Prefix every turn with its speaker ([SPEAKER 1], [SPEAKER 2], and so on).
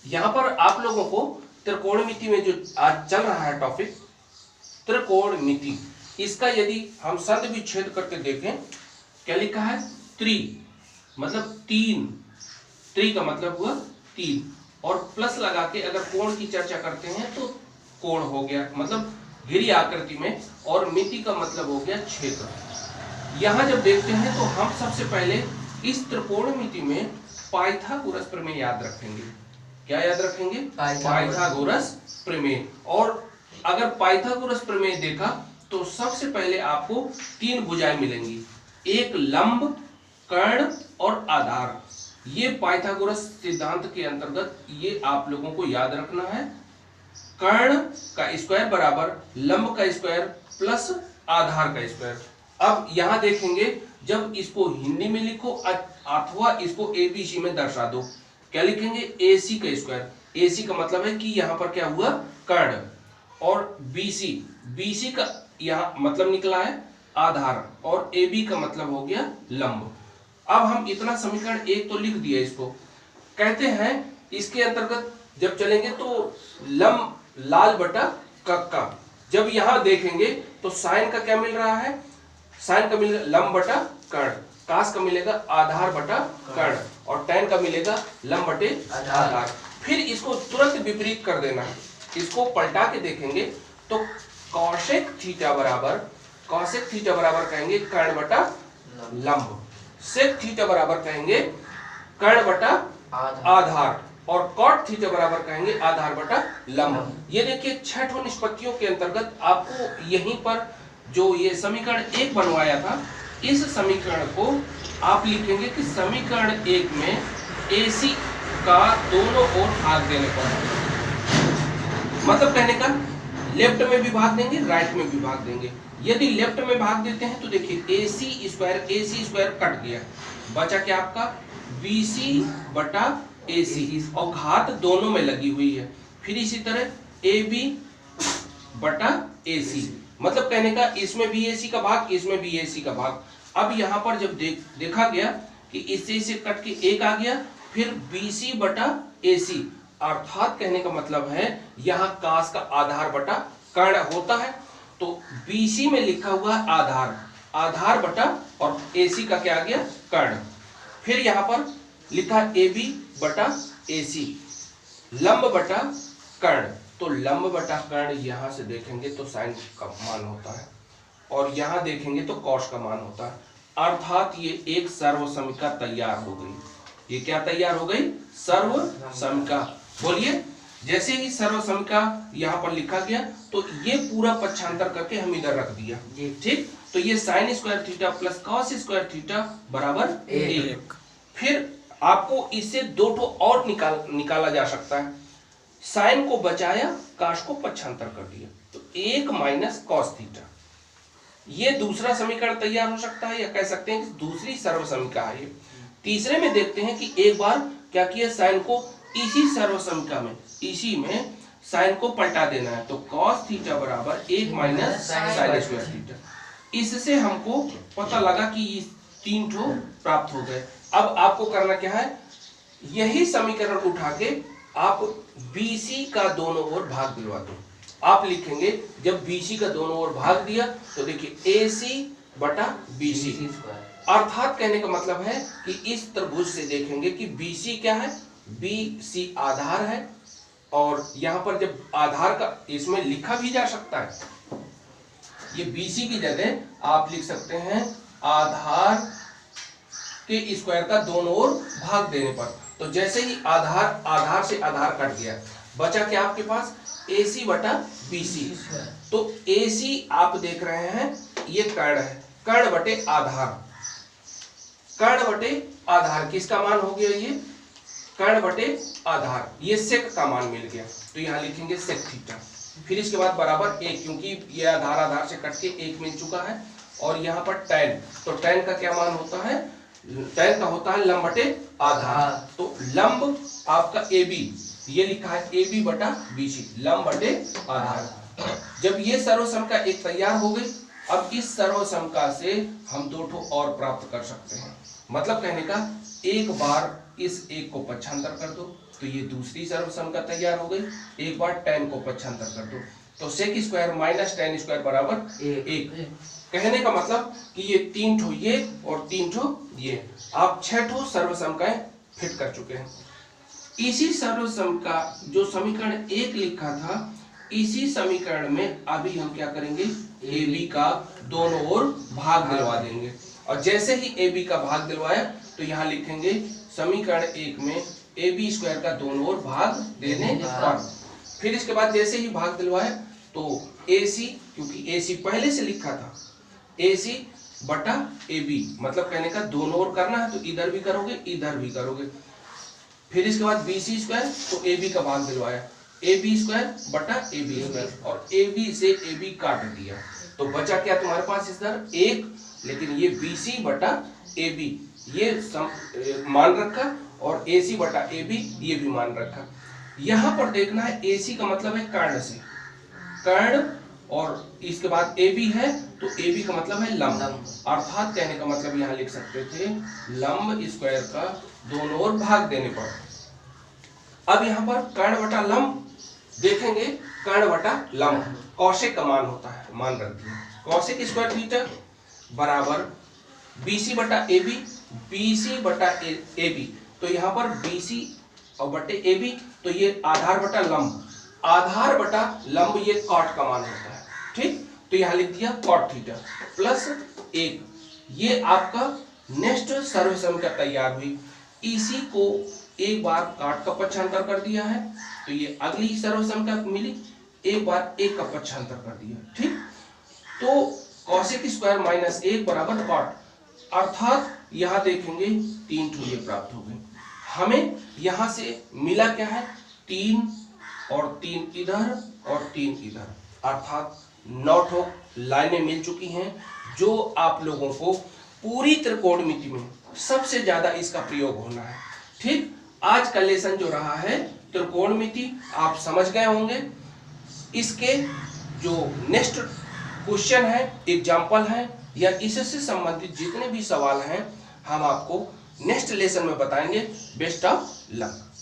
[SPEAKER 1] यहाँ पर आप लोगों को त्रिकोणमिति में जो आज चल रहा है टॉपिक त्रिकोणमिति, इसका यदि हम संधि विच्छेद करके देखें, क्या लिखा है? त्रि मतलब तीन, त्रि का मतलब हुआ तीन, और प्लस लगा के अगर कोण की चर्चा करते हैं तो कोण हो गया, मतलब घिरी आकृति में, और मिति का मतलब हो गया क्षेत्र। यहां जब देखते हैं तो हम सबसे पहले इस त्रिकोणमिति में पाइथागोरस प्रमेय याद रखेंगे। क्या याद रखेंगे? पाइथागोरस प्रमेय। और अगर पाइथागोरस प्रमेय देखा तो सबसे पहले आपको तीन भुजाएं मिलेंगी, एक लंब, कर्ण और आधार। ये पाइथागोरस सिद्धांत के अंतर्गत ये आप लोगों को याद रखना है। कर्ण का स्क्वायर बराबर लंब का स्क्वायर प्लस आधार का स्क्वायर। अब यहां देखेंगे, जब इसको हिंदी में लिखो अथवा इसको एबीसी में दर्शा दो, क्या लिखेंगे? AC का स्क्वायर। AC का मतलब है कि यहां पर क्या हुआ? कर्ण। और BC का यहां मतलब निकला है आधार, और AB का मतलब हो गया लंब। अब हम इतना समीकरण एक तो लिख दिया। इसको कहते हैं, इसके अंतर्गत जब चलेंगे तो लंब लाल बटा कक्का। जब यहां देखेंगे तो साइन का क्या मिल रहा है? साइन का मिलेगा लंब बटा कर्ण, कास का मिलेगा आधार बटा कर्ण, और tan का मिलेगा लंब बटे आधार। फिर इसको तुरंत विपरीत कर देना है। इसको पलटा के देखेंगे तो कौशिक थीटा बराबर कहेंगे कर्ण बटा लंब, सेक थीटा बराबर कहेंगे कर्ण बटा आधार, और कॉट थीटा बराबर कहेंगे आधार बटा लंब। ये देखिए 6 ठो निष्पत्तियों के अंतर्गत आपको यहीं पर जो ये समीकरण एक बनवाया था, इस समीकरण को आप लिखेंगे कि समीकरण एक में AC का दोनों ओर भाग देने पर, मतलब कहने का लेफ्ट में भी भाग देंगे, राइट में भी भाग देंगे। यदि लेफ्ट में भाग देते हैं तो देखिए AC स्क्वायर कट गया, बचा क्या आपका? BC बटा AC, और घात दोनों में लगी हुई है। फिर इसी तरह AB बटा AC, मतलब कहने का इसमें भी AC का भाग, इसमें भी AC का भाग। अब यहां पर जब देखा गया कि इससे इसे कट के एक आ गया, फिर BC बटा AC, अर्थात कहने का मतलब है यहां कास का आधार बटा कर्ण होता है, तो BC में लिखा हुआ आधार बटा और AC का क्या आ गया? कर्ण। फिर यहां पर लिखा AB बटा AC, लंब बटा कर्ण, तो लंब बटा कर्ण यहां से देखेंगे तो साइन का मान होता है, और यहां देखेंगे तो कॉस का मान होता है। अर्थात ये एक सर्वसमिका तैयार हो गई। ये क्या तैयार हो गई? सर्वसमिका। बोलिए, जैसे ही सर्वसमिका यहां पर लिखा गया तो ये पूरा पक्षांतर करके हम इधर रख दिया, ठीक। तो ये sine square theta plus cos square theta बराबर 1। फिर आपको इससे दो ठो और निकाला जा सकता है। साइन को बचाया, काश को पक्षांतर कर दिया, तो 1 माइनस कॉस थीटा। ये दूसरा समीकरण तैयार हो सकता है, या कह सकते हैं कि दूसरी सर्वसमिका है ये। तीसरे में देखते हैं कि एक बार क्या किया, साइन को इसी सर्वसमिका में, इसी में साइन को पलटा देना है, तो कॉस थीटा बराबर 1 माइनस साइन स्क्वायर थीटा। इससे हमको पता लगा कि ये 3 ठो प्राप्त हो गए। अब आपको करना क्या है, यही समीकरण उठा के आप BC का दोनों ओर भाग दिलवा दो। आप लिखेंगे, जब BC का दोनों ओर भाग दिया तो देखिए AC बटा BC, अर्थात कहने का मतलब है कि इस त्रिभुज से देखेंगे कि BC क्या है? BC आधार है, और यहां पर जब आधार का इसमें लिखा भी जा सकता है, ये BC की जगह आप लिख सकते हैं आधार के स्क्वायर का दोनों ओर भाग देने पर। तो जैसे ही आधार से आधार कट गया, बचा क्या आपके पास? AC बटा BC। तो AC आप देख रहे हैं ये कर्ण है, कर्ण बटे आधार किसका मान हो गया? ये कर्ण बटे आधार, ये सेक का मान मिल गया, तो यहां लिखेंगे सेक थीटा। फिर इसके बाद बराबर 1, क्योंकि ये आधार से कट के 1 मिल चुका है, और यहाँ पर tan, तो tan का क्या मान होता है? tan का होता है लंब बटे आधार, तो लंब आपका AB, ये लिखा है AB बटा BC, लंब बटे आधार। जब ये सर्वसमिका एक तैयार हो गई, अब इस सर्वसमिका से हम 2 ठो और प्राप्त कर सकते हैं। मतलब कहने का, एक बार इस एक को पक्षांतर कर दो, तो ये दूसरी सर्वसमता तैयार हो गई। एक बार tan को पक्षांतर कर दो तो sec square minus tan square बराबर 1। कहने का मतलब कि ये 3 ठो ये और 3 ठो ये, आप 6 ठो सर्वसमताएं फिट कर चुके हैं। इसी सर्वसम का जो समीकरण 1 लिखा था, इसी समीकरण में अभी हम क्या करेंगे, AB का दोनों ओर भाग दिलवा देंगे। और जैसे ही AB का भाग दिलवाया तो यहाँ लिखेंगे समीकरण 1 में AB स्क्वायर का दोनों ओर भाग देने पर। फिर इसके बाद जैसे ही भाग दिलवाया तो AC, क्योंकि AC पहले से लिखा था, AC बटा AB, मतलब कहने का दोनों ओर करना है तो इधर भी करोगे इधर भी करोगे। फिर इसके बाद BC स्क्वायर, तो AB का भाग दिलवाया, AB स्क्वायर बटा AB स्क्वायर, और AB से AB काट दिया तो बचा क्या तुम्हारे पास इधर 1, लेकिन ये BC बटा AB ये मान रखा और AC बटा AB ये भी मान रखा। यहाँ पर देखना है AC का मतलब है कर्ण से, कर्ण, और इसके बाद AB है तो AB का मतलब है लंब, अर्थात कहने का मतलब यहाँ लिख सकते थे लंब स्क्वायर का दोनों ओर भाग देने पर। अब यहाँ पर कर्ण बटा लंब देखेंगे, कर्ण बटा लंब कौशिक का मान होता है, मान रख दिया, कौशिक स्क्वायर थीटा बराबर BC बटा AB, BC बटा AB, तो यहाँ पर BC और बटे AB, तो ये आधार बटा लंब, आधार बटा लंब ये कॉट का मान होता है, ठीक। तो यहाँ लिख दिया कॉट थीटा प्लस 1, ये आपका नेक्स्ट सर्वसमता तैयार हुई। इसी को एक बार काट का पक्षांतर कर दिया है तो ये अगली सर्वसमता मिली, एक बार एक का पक्षांतर कर दिया, ठीक। तो कौशिक स्क्वायर माइनस 1 बराबर कॉट, अर्थात यहाँ देखेंगे 3 ठो ये प्राप्त हो गए। हमें यहाँ से मिला क्या है, 3 और 3 इधर और 3 इधर, अर्थात 9 ठो लाइनें मिल चुकी हैं जो आप लोगों को पूरी त्रिकोणमिति में सबसे ज्यादा इसका प्रयोग होना है, ठीक। आज का लेसन जो रहा है त्रिकोणमिति आप समझ गए होंगे। इसके जो नेक्स्ट क्वेश्चन है, एग्जाम्पल है, या इससे संबंधित जितने भी सवाल हैं हम आपको नेक्स्ट लेसन में बताएंगे। Best of luck.